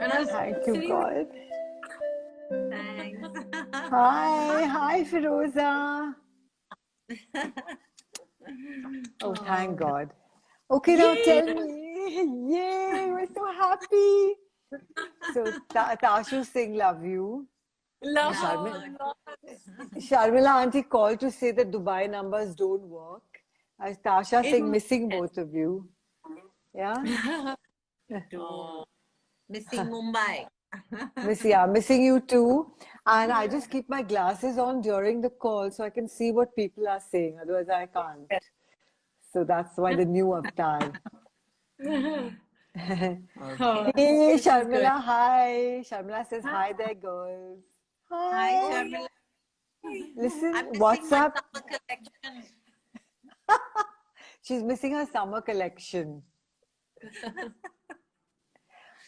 And I was Thank you, sitting God. Thanks. Hi, Pheroza. Oh, thank God. Okay, now yay! tell me. Yay, we're so happy. So, Tashu Singh, love you. Love Sharmila, her. Sharmila auntie called to say that Dubai numbers don't work. As Tasha It Singh missing both of you. Yeah? To missing Mumbai. Missing you too. And I just keep my glasses on during the call so I can see what people are saying. Otherwise, I can't. So that's why the new avatar. Oh, Hey, this is good. Sharmila, hi. Sharmila says hi there, girls. Hi, Oh, Hi. Sharmila. Listen, I'm missing what's my up? summer collection. She's missing her summer collection.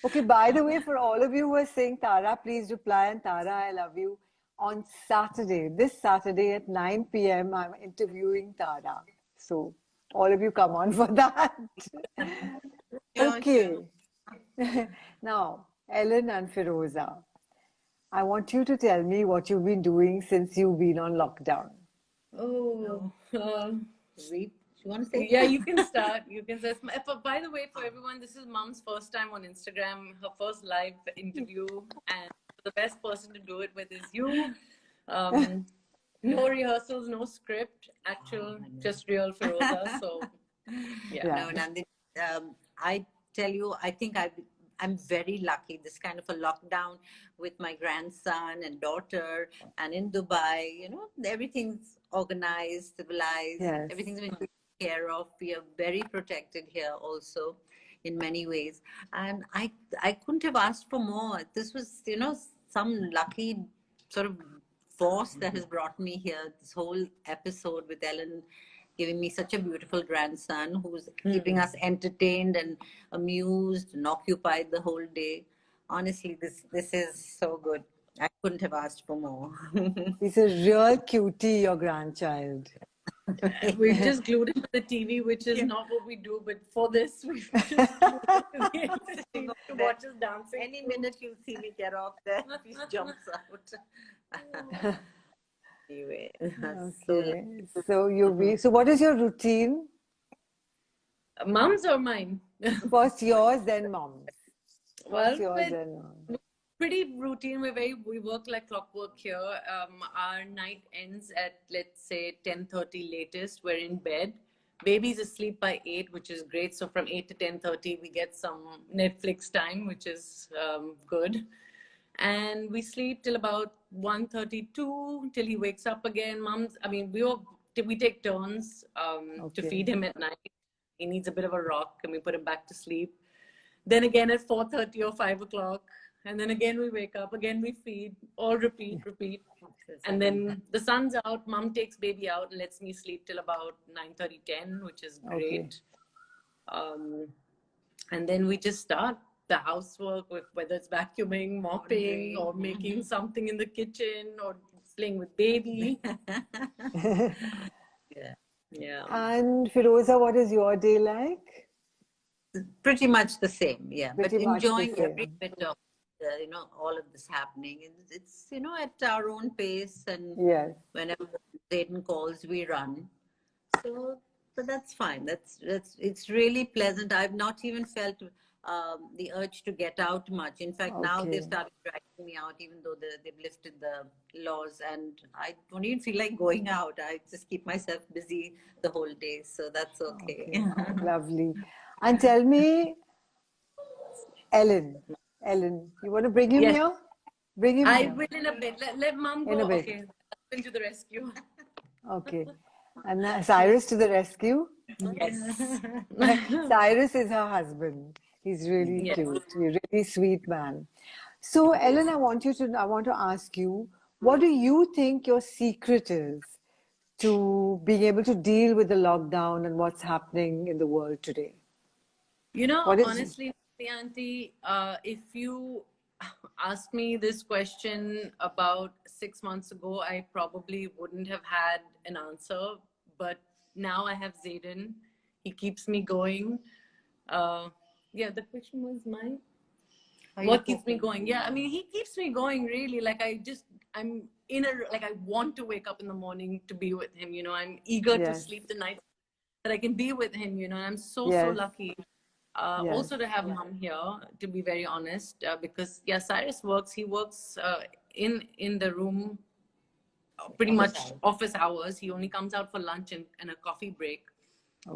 Okay, by the way, for all of you who are saying Tara, please reply, and Tara, I love you. On Saturday, this Saturday at 9 p.m., I'm interviewing Tara. So all of you come on for that. Sure, sure. Okay. Now, Ellen and Pheroza, I want you to tell me what you've been doing since you've been on lockdown. oh. Read. You want to say? Yeah, you can start. You can say. By the way, for everyone, this is Mom's first time on Instagram, her first live interview, and the best person to do it with is you. No rehearsals, no script, actual, just real Pheroza. So, yeah. No, Nandinii, I tell you, I think I'm very lucky. This kind of a lockdown with my grandson and daughter, and in Dubai, everything's organized, civilized, Yes. everything's been taken care of. We are very protected here also in many ways. And I couldn't have asked for more. This was, some lucky sort of force that has brought me here. This whole episode with Ellen giving me such a beautiful grandson who's keeping us entertained and amused and occupied the whole day. Honestly, this is so good. I couldn't have asked for more. He's a real cutie, your grandchild. We've just glued it to the TV, which is not what we do, but for this, we've just glued it to the TV to watch us dancing. Any minute you'll see me get off there, he jumps out. Anyway, Okay. So what is your routine? Mom's or mine? First yours, then mom's. Well, First yours, then mom's. pretty routine. We work like clockwork here. Our night ends at, let's say, 10:30 latest. We're in bed. Baby's asleep by 8, which is great. So from 8 to 10:30, we get some Netflix time, which is good. And we sleep till about 1:32 till he wakes up again. We take turns to feed him at night. He needs a bit of a rock, and we put him back to sleep. Then again at 4:30 or 5 o'clock, and then again we wake up, again we feed, all repeat. And then the sun's out, Mom takes baby out and lets me sleep till about 9:30, 10, which is great. And then we just start the housework, with whether it's vacuuming, mopping, or making something in the kitchen, or playing with baby. Yeah. And Pheroza, what is your day like? pretty much the same, yeah. Pretty But much the enjoying every same. bit of all of this happening. It's at our own pace, and Yes. whenever Zayden calls, we run. So that's fine. It's really pleasant. I've not even felt the urge to get out much. In fact, now they've Okay. started dragging me out, even though they've lifted the laws, and I don't even feel like going out. I just keep myself busy the whole day, so that's okay. Okay. Lovely. And tell me, Ellen, you want to bring him Yes. here? Bring him I here. will in a bit. Let Mom In go. a bit. Okay. Husband to the rescue. Okay. And Cyrus to the rescue. Yes. Cyrus is her husband. He's really Yes. cute. He's a really sweet man. So, Ellen, I want to ask you, what do you think your secret is to being able to deal with the lockdown and what's happening in the world today? What is Honestly, Auntie, if you asked me this question about 6 months ago, I probably wouldn't have had an answer. But now I have Zayden. He keeps me going. The question was mine. What keeps me going? Yeah, I mean, he keeps me going really. Like I'm in a, like I want to wake up in the morning to be with him, you know. I'm eager to Yes. sleep the night that I can be with him, you know. And I'm so Yes. lucky. Yes. Also to have mom here, to be very honest, because yeah, Cyrus works. He works in the room pretty much office hours. He only comes out for lunch and a coffee break.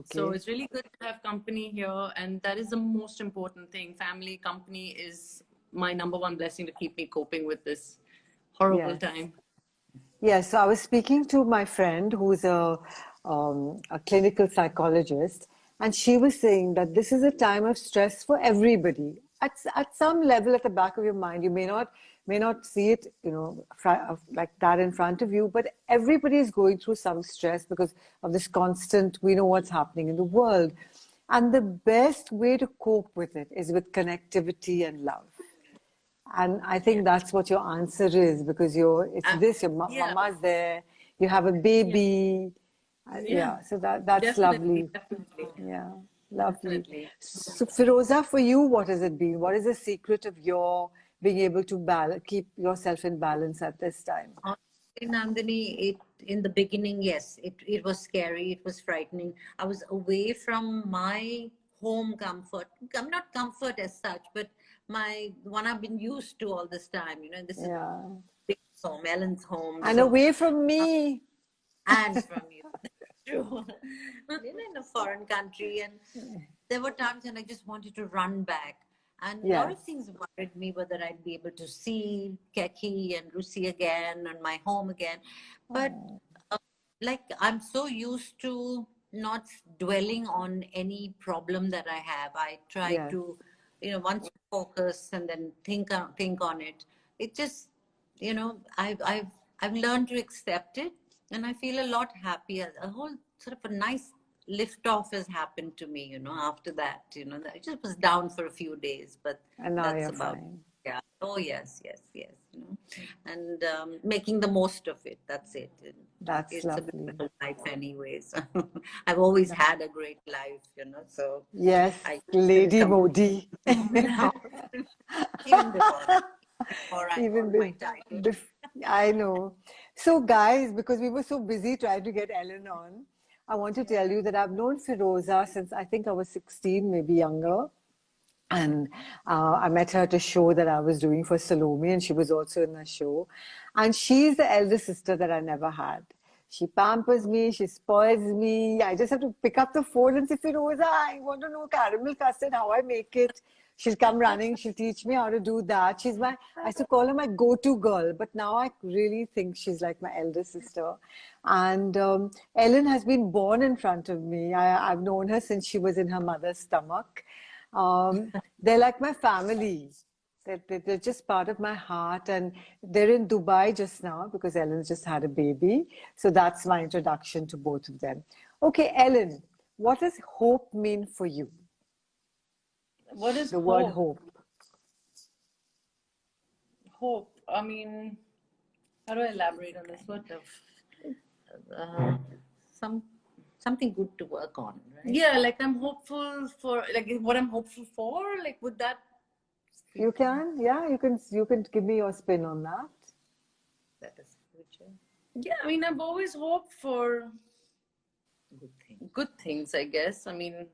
So Okay. it's really good to have company here, and that is the most important ththing. Family company is my number one blessing to keep me coping with this horrible Yes. time. Yes, so I was speaking to my friend who's a clinical psychologist, and she was saying that this is a time of stress for everybody. At some level, at the back of your mind, you may not see it, you know, like that in front of you, but everybody is going through some stress because of this constant. We know what's happening in the world, and the best way to cope with it is with connectivity and love. And I think that's what your answer is, because your Yeah, mama's there, you have a yeah, baby. yeah. Yeah, so that's Definitely, lovely. definitely, Yeah, lovely. definitely. So Firoza, for you, what has it been? What is the secret of your being able to keep yourself in balance at this time? Honestly, Nandini, in the beginning, yes, it was scary, it was frightening. I was away from my home comfort. I'm not comfort as such, but my one I've been used to all this time. You know, this is Yeah, big home, Ellen's home. and So, away from me. and from you, true. In a foreign country, and there were times when I just wanted to run back. And a lot Yes. of things worried me whether I'd be able to see Keki and Lucy again and my home again. But like I'm so used to not dwelling on any problem that I have. I try Yes. to, once you focus and then think on it, it just, I've learned to accept it, and I feel a lot happier. A whole sort of a nice lift off has happened to me, after that. I just was down for a few days, but And now that's you're about, fine. yeah. Oh yes, yes, yes. And making the most of it. That's it. That's It's a lovely. beautiful life, anyways. I've always had a great life, so Yes, I couldn't Lady complain Modi. now. Even before I Even got my title. I know. So, guys, because we were so busy trying to get Ellen on, I want to tell you that I've known Pheroza since I think I was 16, maybe younger. And I met her at a show that I was doing for Salome, and she was also in the show. And she's the elder sister that I never had. She pampers me, she spoils me. I just have to pick up the phone and say, Pheroza, I want to know caramel custard, how I make it. She'll come running, she'll teach me how to do that. I used to call her my go-to girl, but now I really think she's like my elder sister. And Ellen has been born in front of me. I've known her since she was in her mother's stomach. They're like my family. They're just part of my heart, and they're in Dubai just now because Ellen's just had a baby. So that's my introduction to both of them. Okay, Ellen, what does hope mean for you? What is The word hope? hope. Hope. I mean, how do I elaborate on this? What of Some something good to work on, right? yeah, like I'm hopeful for, like what I'm hopeful for, like would that You can, yeah, you can give me your spin on that. That is future. yeah, I mean I've always hoped for Good thing. good things, I guess. I mean,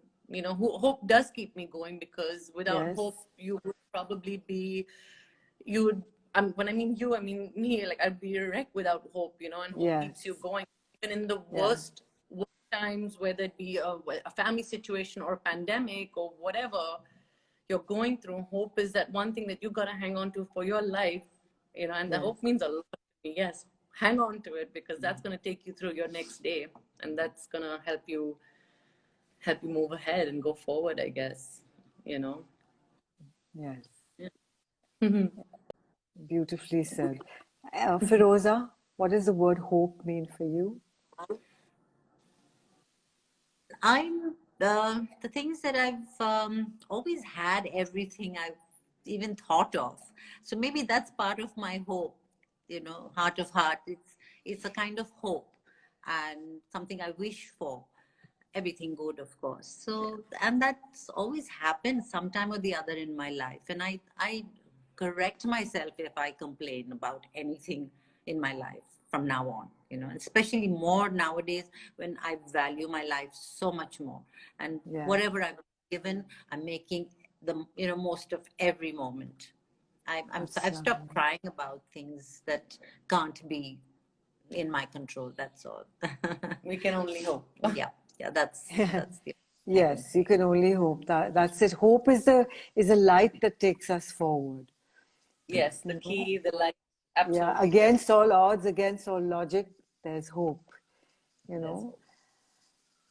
hope does keep me going, because without Yes, hope you would probably be, you would, when I mean you, I mean me, like I'd be a wreck without hope, and hope yes, keeps you going even in the yeah, worst times, whether it be a family situation or a pandemic or whatever you're going through. Hope is that one thing that you got to hang on to for your life, and the yes. hope means a lot to me. Yes, hang on to it, because that's going to take you through your next day, and that's going to help you move ahead and go forward, I guess. Yes, Yeah. beautifully said. Firoza, what does the word hope mean for you? I'm the things that I've always had, everything I've even thought of. So maybe that's part of my hope, heart of heart. It's a kind of hope and something I wish for. everything good, of course. So, and that's always happened sometime or the other in my life. And I correct myself if I complain about anything in my life from now on, you know, especially more nowadays when I value my life so much more. And Yeah. whatever I've given, I'm making the, you know, most of every moment. I've stopped crying about things that can't be in my control. That's all. We can only hope. Yeah, that's the Yes, you can only hope. That's it. Hope is a light that takes us forward. Yes, the key, the light. Yeah, Absolutely. against all odds, against all logic, there's hope. You know.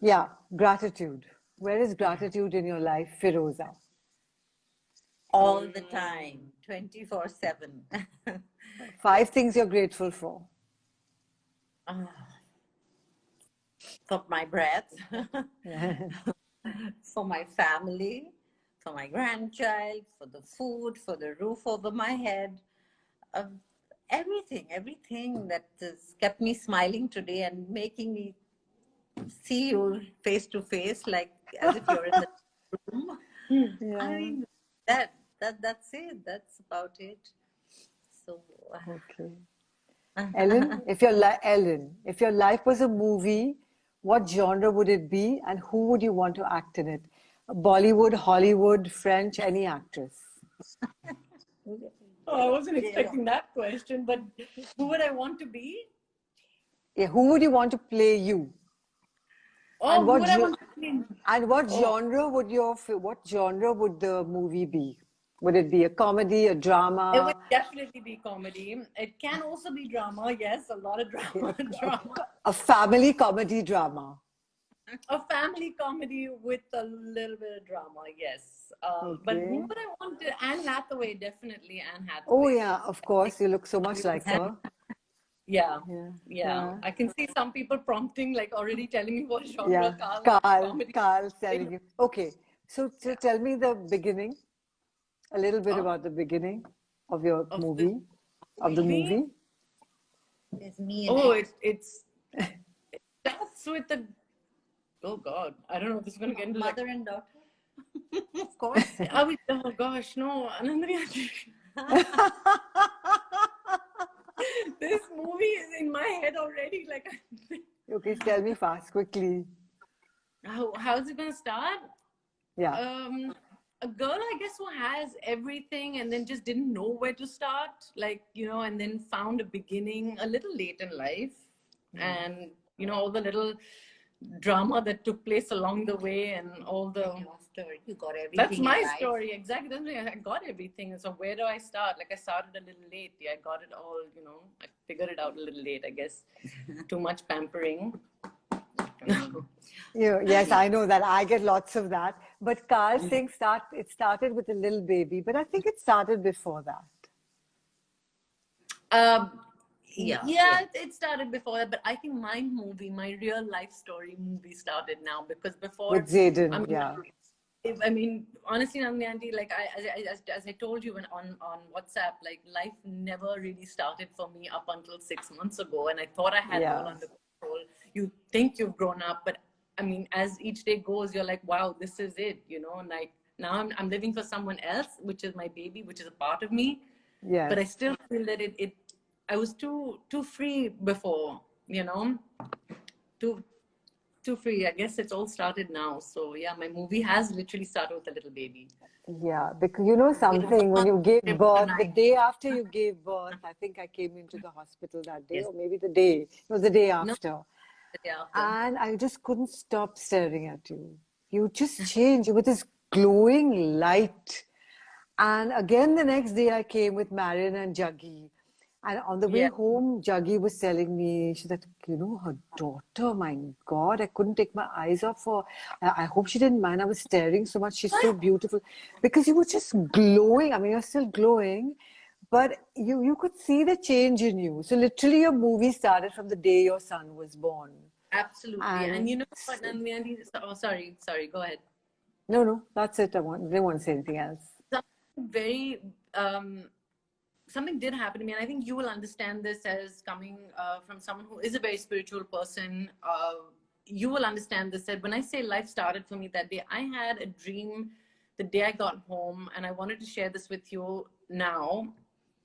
Yeah, gratitude. Where is gratitude in your life, Pheroza? all the time, 24/7. 5 things you're grateful for. For my breath, for my family, for my grandchild, for the food, for the roof over my head, everything that has kept me smiling today and making me see you face to face, like as if you're in the room. Yeah. I mean, that's it. That's about it. So, Okay. Ellen, if your life was a movie, what genre would it be and who would you want to act in it? Bollywood, Hollywood, French, any actress? Oh, I wasn't expecting that question, but who would I want to be? Yeah, who would you want to play you? Oh, And who what would I want to be? and what Oh. genre would the movie be? Would it be a comedy, a It drama? would definitely be comedy. It can also be drama. Yes, a lot of drama. drama. A family comedy drama. A family comedy with a little bit of drama. Yes. But who Okay. would I want to? Anne Hathaway, definitely Anne Oh Hathaway. yeah, of course. You look so much like her. Yeah. Yeah. Yeah. I can see some people prompting, like already telling me what Yeah. genre comedy. Carl's telling you. Okay. So tell me the beginning, a little bit Oh, about the beginning of your of movie, of the movie. movie. there's me and Oh, it. it starts with the. Oh God, I don't know if this is gonna get into like. Mother and daughter. Of course. Oh gosh, no, Nandinii. This movie is in my head already. Like, Okay, tell me fast, quickly. how's it gonna start? Yeah. A girl, I guess, who has everything and then just didn't know where to start, like, you know, and then found a beginning a little late in life, and you know all the little drama that took place along the way and all the. Your story. You got everything. That's in my life. story, exactly. That's me. I got everything. So where do I start? Like I started a little late. Yeah, I got it all. You know, I figured it out a little late, I guess. Too much pampering. Yes, I know that. I get lots of that. But Carl saying it started with a little baby, but I think it started before that. Yeah, it started before that, but I think my real life story movie started now, because before, With Zayden, I mean, yeah. I mean, honestly, Nandinii, like as I told you on WhatsApp, like life never really started for me up until 6 months ago, and I thought I had it all under control. You think you've grown up, but I mean, as each day goes, you're like, wow, this is it, you know. And like now, I'm living for someone else, which is my baby, which is a part of me. Yes. But I still feel that I was too free before, you know, too free. I guess it's all started now. So yeah, my movie has literally started with a little baby. Yeah, because you know something, when you gave birth, the day after you gave birth, I think I came into the hospital that day, Yes. or maybe it was the day No, after. the day after. And I just couldn't stop staring at you. You just changed with this glowing light. And again, the next day I came with Marion and Juggy. And on the way Yeah. home, Juggy was telling me, she said, you know, her daughter, my God, I couldn't take my eyes off her. I hope she didn't mind. I was staring so much. She's so beautiful. Because you were just glowing. I mean, you're still glowing, but you could see the change in you. So literally your movie started from the day your son was born. Absolutely. And you know what, Nandinii? Oh, sorry, go ahead. No, that's it. Didn't want to say anything else. Something did happen to me, and I think you will understand this as coming from someone who is a very spiritual person. you will understand this, that when I say life started for me that day, I had a dream the day I got home, and I wanted to share this with you now.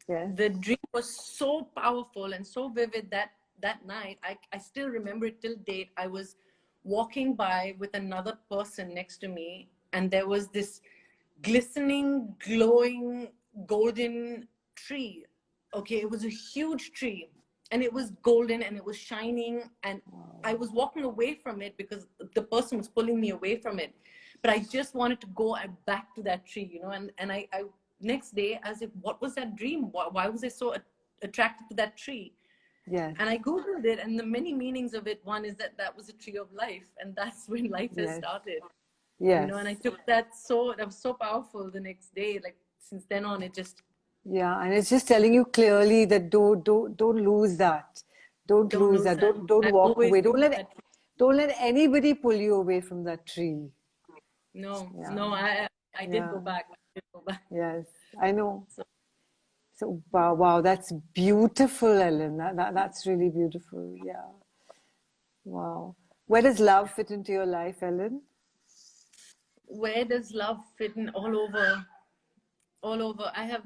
Yes. The dream was so powerful and so vivid that night, I still remember it till date. I was walking by with another person next to me, and there was this glistening, glowing, golden tree. Okay, it was a huge tree, and it was golden and it was shining, and I was walking away from it because the person was pulling me away from it. But I just wanted to go back to that tree, you know, and I next day, I was like, what was that dream? Why was I so attracted to that tree? Yes. And I Googled it, and the many meanings of it, one is that was a tree of life, and that's when life has started. Yes. You know, and I took that was so powerful the next day. Like, since then on, it just... Yeah, and it's just telling you clearly that don't lose that. Don't lose that. Don't walk away. Don't let anybody pull you away from that tree. No, I did go back. Yes, I know. So wow, that's beautiful, Ellen. That's really beautiful. Yeah. Wow. Where does love fit into your life, Ellen? Where does love fit in? All over. I have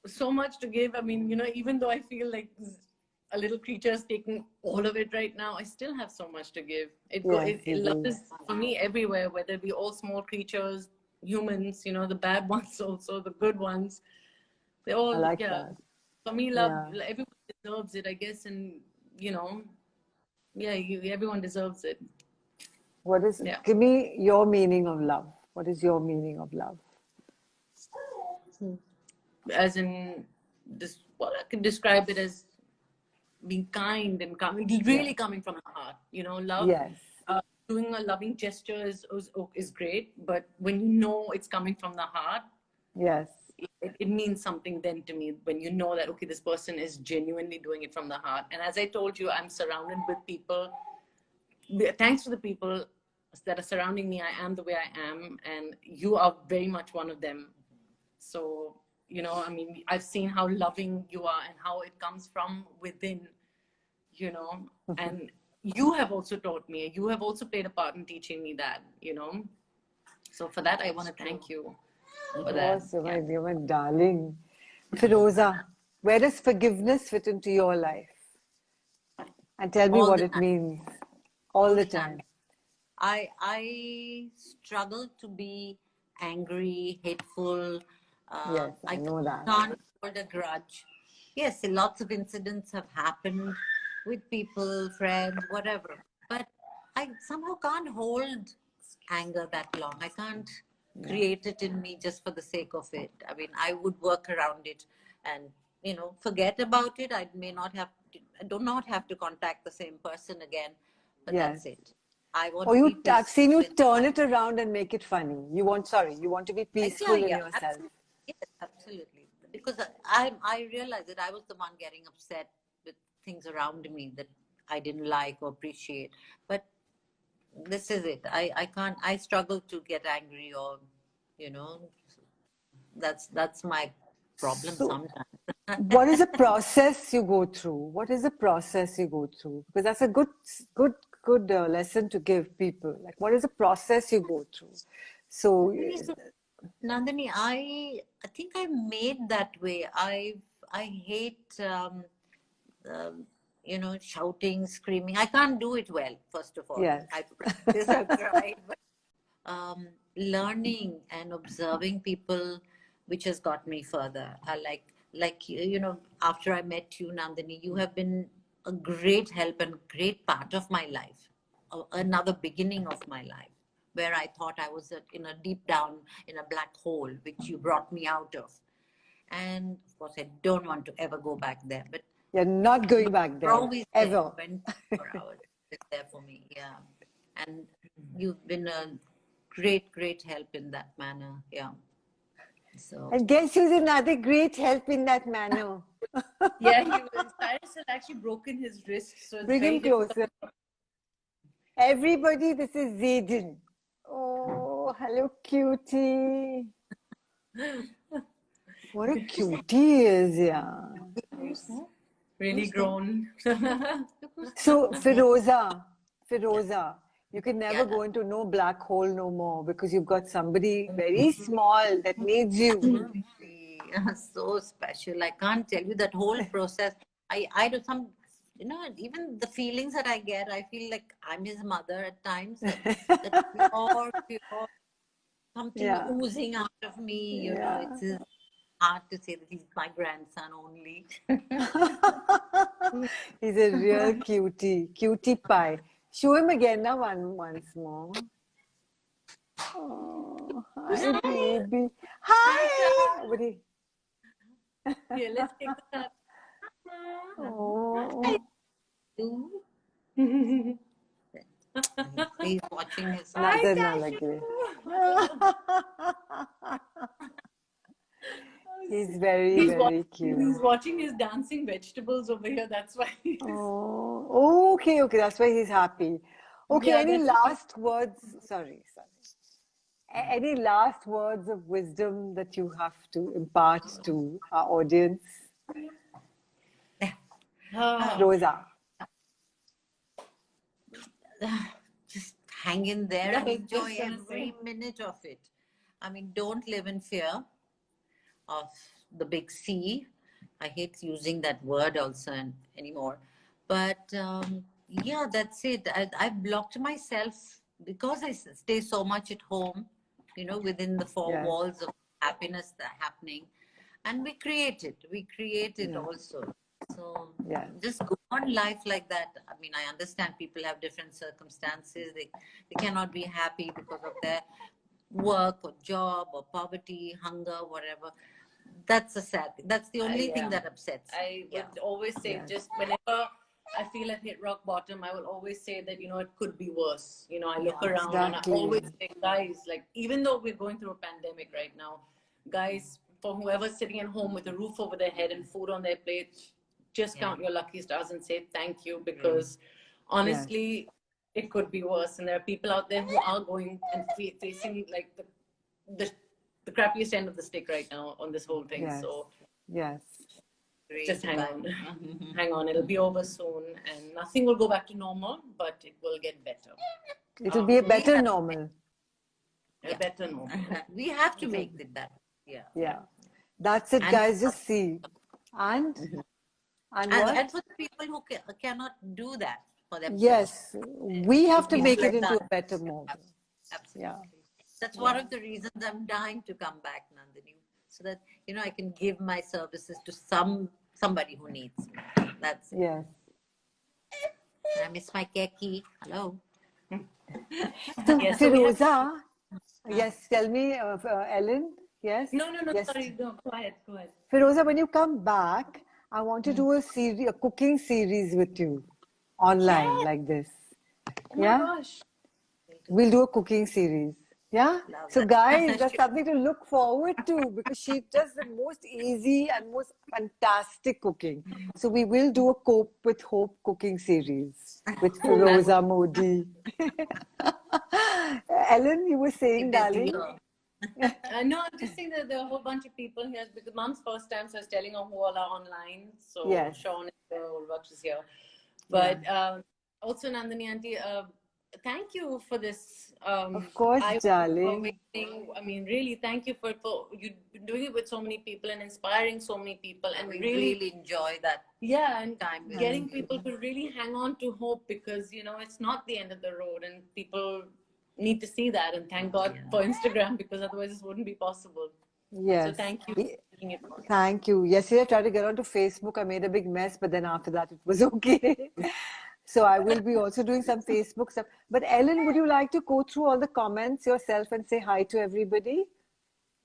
so much to give. I mean, you know, even though I feel like a little creature is taking all of it right now, I still have so much to give. Love is for me everywhere, whether it be all small creatures, humans, you know, the bad ones also, the good ones. They all, I like that. For me, love, everyone deserves it, I guess. And, you know, everyone deserves it. Give me your meaning of love. What is your meaning of love? As in this, well, I can describe it as being kind and really coming from the heart, you know. Love. Yes. Doing a loving gesture is great, but when you know it's coming from the heart, yes, it means something then to me, when you know that, okay, this person is genuinely doing it from the heart. And as I told you, I'm surrounded with people. Thanks to the people that are surrounding me, I am the way I am, and you are very much one of them. So, you know, I mean, I've seen how loving you are and how it comes from within, you know. And you have also taught me, you have also played a part in teaching me that, you know. So for that, I want to thank you for that. You're my darling. Pheroza, where does forgiveness fit into your life? And tell me what it means. All the time. I struggle to be angry, hateful. Yes, I know that. I can't hold a grudge. Yes, lots of incidents have happened with people, friends, whatever. But I somehow can't hold anger that long. I can't create it in me just for the sake of it. I mean, I would work around it and, you know, forget about it. I do not have to contact the same person again, but that's it. I want to I've seen you turn it around and make it funny. You want to be peaceful in yourself. Absolutely. Yes, absolutely. Because I realized that I was the one getting upset with things around me that I didn't like or appreciate. But this is it. I struggle to get angry, or, you know, that's my problem sometimes. What is the process you go through? Because that's a good lesson to give people. Like, what is the process you go through? So, Nandinii, I think I made that way. I hate you know, shouting, screaming. I can't do it well, first of all. Yes. I practice, I've tried. But, learning and observing people, which has got me further. Like you know, after I met you, Nandinii, you have been a great help and great part of my life, another beginning of my life, where I thought I was in a deep down in a black hole, which you brought me out of. And of course, I don't want to ever go back there. But you're not going back there, always ever. There, 24 hours. It's there for me, yeah. And you've been a great help in that manner, yeah. So. And guess who's another great help in that manner? Yeah, Cyrus had actually broken his wrist. So bring him closer. Everybody, this is Zayden. Oh, hello, cutie. What a cutie he is, yeah. Really grown. So, Pheroza, Pheroza, you can never Yeah. go into no black hole no more because you've got somebody very small that needs you. So special. I can't tell you that whole process. I do some, even the feelings that I get, I feel like I'm his mother at times. That pure, something Yeah, oozing out of me. yeah. It's hard to say that he's my grandson only. He's a real cutie pie. Show him again now, once more. Oh, hi, baby. Hi. What he- Here, let's take the cut. Oh, He's watching his nazar na lage. He's very, very cute. He's watching his dancing vegetables over here. That's why. Oh, okay. That's why he's happy. Okay, Yeah, any that's- last words? Sorry. Any last words of wisdom that you have to impart to our audience? Rosa. Just hang in there Yeah, and I was enjoy just gonna every say. minute of it. I mean, don't live in fear of the big C. I hate using that word also anymore. But yeah, that's it. I've blocked myself because I stay so much at home, within the four Yes. walls of happiness that are happening. And we create it. We create it Yeah. also. So Yes. just go on life like that. I mean, I understand people have different circumstances. They cannot be happy because of their work or job or poverty, hunger, whatever. That's a sad thing. That's the only thing that upsets me. I would always say, Yes. just whenever I feel I've hit rock bottom, I will always say that, it could be worse. I look around Exactly. and I always say, guys, like, even though we're going through a pandemic right now, guys, for whoever's sitting at home with a roof over their head and food on their plate, just count your lucky stars and say thank you, because honestly, it could be worse. And there are people out there who are going and facing like the crappiest end of the stick right now on this whole thing. Yes. So Yes. just hang on. Hang on. It'll be over soon and nothing will go back to normal, but it will get better. It'll be a better normal. A better normal. We have to make it that. Yeah. Yeah. That's it, And- guys. Just see. And what? And for the people who cannot do that for themselves. Yes. We have to People make like it into that. a better model. Absolutely. Yeah. That's one of the reasons I'm dying to come back, Nandini, so that I can give my services to somebody who needs me. That's it. Yes. I miss my keki. Hello. So, Yeah, so we have- Pheroza, yes, tell me, Ellen, yes? No, Yes. sorry, no, go ahead. Pheroza, when you come back, I want to do a cooking series with you online like this. Oh my Yeah? gosh. We'll do a cooking series. Yeah? Love So that. guys, that's something to look forward to because she does the most easy and most fantastic cooking. So we will do a Cope with Hope cooking series with Pheroza Modi. Ellen, you were saying, darling? No, I'm just saying that there are a whole bunch of people here because mom's first time, so I was telling her who all are online. So Yes. Sean is here, Ulvaksha is here. But also Nandini auntie, thank you for this. Of course, darling. I mean, really, thank you for you've been doing it with so many people and inspiring so many people, and We really really enjoy that. yeah, and time with getting you. people to really hang on to hope because it's not the end of the road, and people need to see that. And thank God for Instagram because otherwise this wouldn't be possible. Yes. So thank you for making it possible. Thank you. Yesterday I tried to get onto Facebook. I made a big mess, but then after that it was okay. So I will be also doing some Facebook stuff. But Ellen, would you like to go through all the comments yourself and say hi to everybody?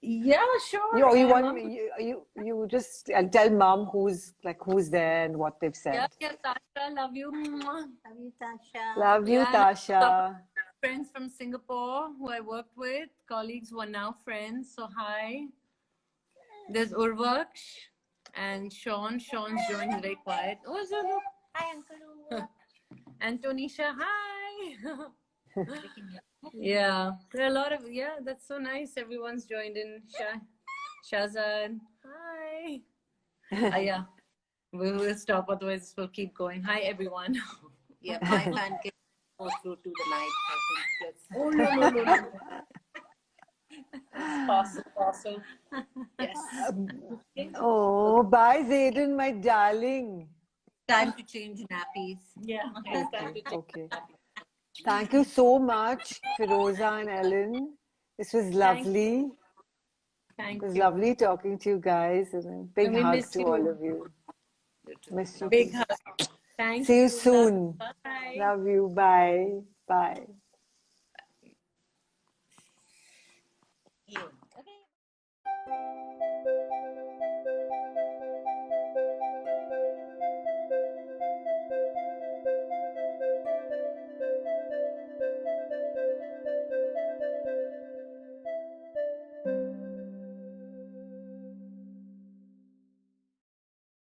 Yeah, sure. You want Mom. you just and tell mom who's there and what they've said. Yeah, Tasha, love you. Mwah. Love you, Tasha. Love you, Yeah. Tasha. Friends from Singapore who I worked with, colleagues who are now friends. So hi. There's Urvaksh and Sean. Sean's joined very quiet. Oh, so hi, Uncle. And Tonisha, hi. Yeah, there are a lot of that's so nice. Everyone's joined in. Shazad, hi. Yeah, we will stop. Otherwise, we'll keep going. Hi, everyone. Yeah, my fan came go through to the night. I think let's. Oh, no. Awesome. Yes. Oh, bye, Zayden, my darling. Time to change nappies. Yeah. Okay. Thank you so much, Pheroza and Ellen. This was lovely. Thank It was you. lovely talking to you guys, and a big And we hug miss to you. all of you. Miss you. Big hug. Thank See you. you soon. Bye. Love you. Bye. Bye.